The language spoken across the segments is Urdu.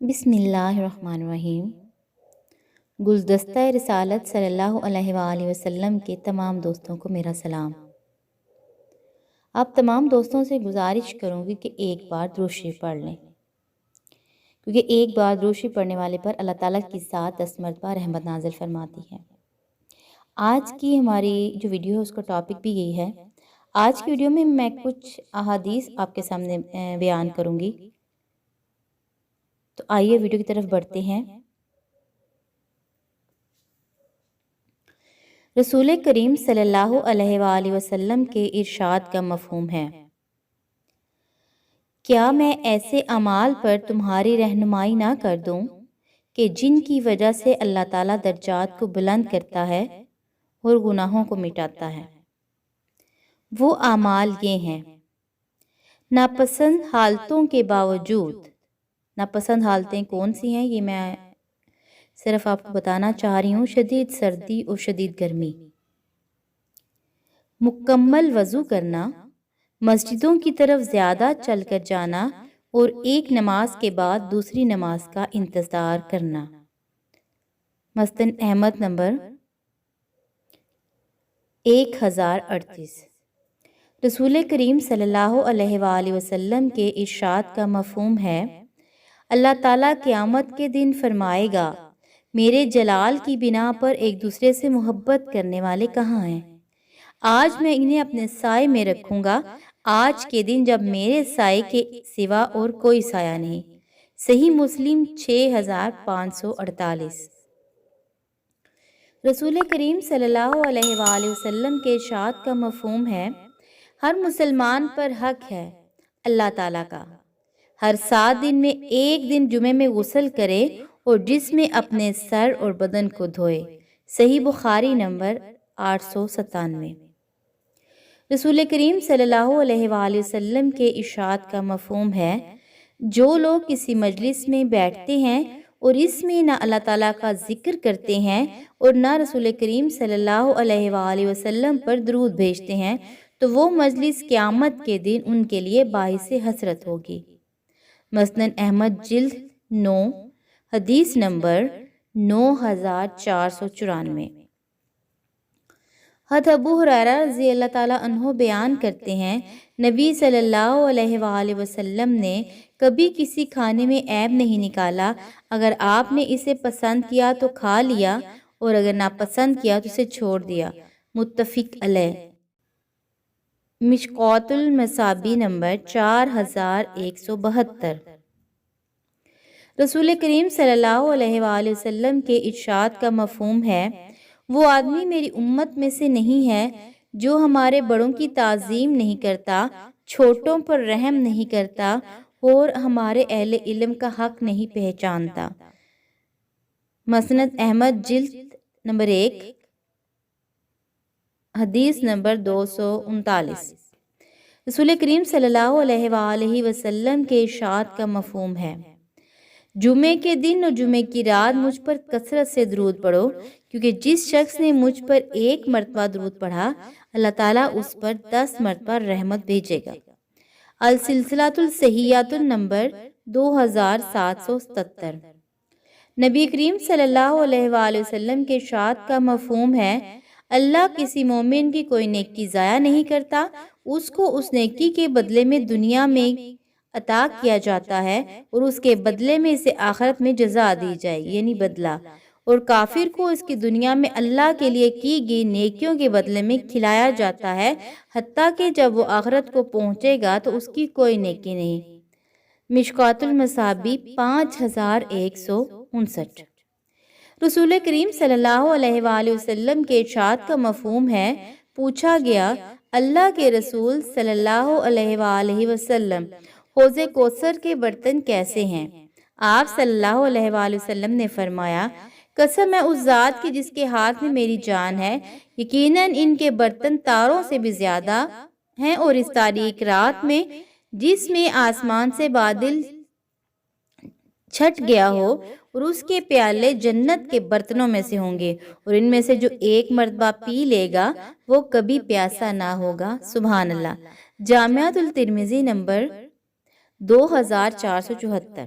بسم اللہ الرحمن الرحیم۔ گلدستہ رسالت صلی اللہ علیہ وآلہ وسلم کے تمام دوستوں کو میرا سلام۔ آپ تمام دوستوں سے گزارش کروں گی کہ ایک بار درود شریف پڑھ لیں، کیونکہ ایک بار درود شریف پڑھنے والے پر اللہ تعالیٰ کی ذات 10 مرتبہ رحمت نازل فرماتی ہے۔ آج کی ہماری جو ویڈیو ہے اس کا ٹاپک بھی یہی ہے۔ آج کی ویڈیو میں کچھ احادیث آپ کے سامنے بیان کروں گی، تو آئیے ویڈیو کی طرف بڑھتے ہیں۔ رسول کریم صلی اللہ علیہ وآلہ وسلم کے ارشاد کا مفہوم ہے: کیا میں ایسے اعمال پر تمہاری رہنمائی نہ کر دوں کہ جن کی وجہ سے اللہ تعالیٰ درجات کو بلند کرتا ہے اور گناہوں کو مٹاتا ہے؟ وہ اعمال یہ ہیں: ناپسند حالتوں کے باوجود، ناپسند حالتیں کون سی ہیں یہ میں صرف آپ کو بتانا چاہ رہی ہوں، شدید سردی اور شدید گرمی، مکمل وضو کرنا، مسجدوں کی طرف زیادہ چل کر جانا اور ایک نماز کے بعد دوسری نماز کا انتظار کرنا۔ مسند احمد نمبر 1038۔ رسول کریم صلی اللہ علیہ وآلہ وسلم کے ارشاد کا مفہوم ہے: اللہ تعالیٰ قیامت کے دن فرمائے گا، میرے جلال کی بنا پر ایک دوسرے سے محبت کرنے والے کہاں ہیں؟ آج میں انہیں اپنے سائے میں رکھوں گا، آج کے دن جب میرے سائے کے سوا اور کوئی سایہ نہیں۔ صحیح مسلم 6548۔ رسول کریم صلی اللہ علیہ وآلہ وسلم کے ارشاد کا مفہوم ہے: ہر مسلمان پر حق ہے اللہ تعالیٰ کا ہر 7 دن میں ایک دن جمعے میں غسل کرے اور جس میں اپنے سر اور بدن کو دھوئے۔ صحیح بخاری نمبر 897۔ رسول کریم صلی اللہ علیہ وآلہ وسلم کے ارشاد کا مفہوم ہے: جو لوگ کسی مجلس میں بیٹھتے ہیں اور اس میں نہ اللہ تعالیٰ کا ذکر کرتے ہیں اور نہ رسول کریم صلی اللہ علیہ وآلہ وسلم پر درود بھیجتے ہیں تو وہ مجلس قیامت کے دن ان کے لیے باعث حسرت ہوگی۔ مسند احمد جلد 9 حدیث نمبر 9494۔ حضرت ابو ہریرہ رضی اللہ تعالیٰ عنہ بیان کرتے ہیں، نبی صلی اللہ علیہ وآلہ وسلم نے کبھی کسی کھانے میں عیب نہیں نکالا، اگر آپ نے اسے پسند کیا تو کھا لیا اور اگر ناپسند کیا تو اسے چھوڑ دیا۔ متفق علیہ۔ مشکوۃ المصابیح نمبر 4172۔ رسول کریم صلی اللہ علیہ وآلہ وسلم کے ارشاد کا مفہوم ہے: وہ آدمی میری امت میں سے نہیں ہے جو ہمارے بڑوں کی تعظیم نہیں کرتا، چھوٹوں پر رحم نہیں کرتا اور ہمارے اہل علم کا حق نہیں پہچانتا۔ مسند احمد جلد نمبر 1 حدیث نمبر 239۔ رسول کریم صلی اللہ علیہ وآلہ وسلم کے ارشاد کا مفہوم ہے: جمعے کے دن اور جمعے کی رات مجھ پر کثرت سے درود پڑھو، کیونکہ جس شخص نے مجھ پر 1 مرتبہ درود پڑھا اللہ تعالیٰ اس پر 10 مرتبہ رحمت بھیجے گا۔ السلسلۃ الصحیحۃ نمبر 2777۔ نبی کریم صلی اللہ علیہ وآلہ وسلم کے ارشاد کا مفہوم ہے: اللہ کسی مومن کی کوئی نیکی ضائع نہیں کرتا، اس کو اس نیکی کے بدلے میں دنیا میں عطا کیا جاتا ہے اور اس کے بدلے میں اسے آخرت میں جزا دی جائے گی، یعنی بدلہ، اور کافر کو اس کی دنیا میں اللہ کے لیے کی گئی نیکیوں کے بدلے میں کھلایا جاتا ہے، حتیٰ کہ جب وہ آخرت کو پہنچے گا تو اس کی کوئی نیکی نہیں۔ مشکوۃ المصابیح 5159۔ رسول کریم صلی اللہ علیہ وآلہ وسلم کے ارشاد کا مفہوم ہے: پوچھا گیا، اللہ کے رسول صلی اللہ علیہ وآلہ وسلم، حوض کوثر کے برتن کیسے ہیں؟ آپ صلی اللہ علیہ وآلہ وسلم نے فرمایا، قسم ہے اس ذات کی جس کے ہاتھ میں میری جان ہے، یقیناً ان کے برتن تاروں سے بھی زیادہ ہیں، اور اس تاریک رات میں جس میں آسمان سے بادل چھٹ گیا ہو اور اس کے پیالے جنت کے برتنوں میں سے ہوں گے، اور ان میں سے جو 1 مرتبہ پی لے گا وہ کبھی پیاسا نہ ہوگا۔ سبحان اللہ۔ جامعۃ الترمذی نمبر 2474۔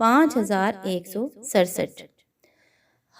5167।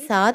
7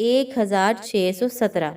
1617।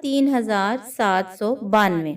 3792।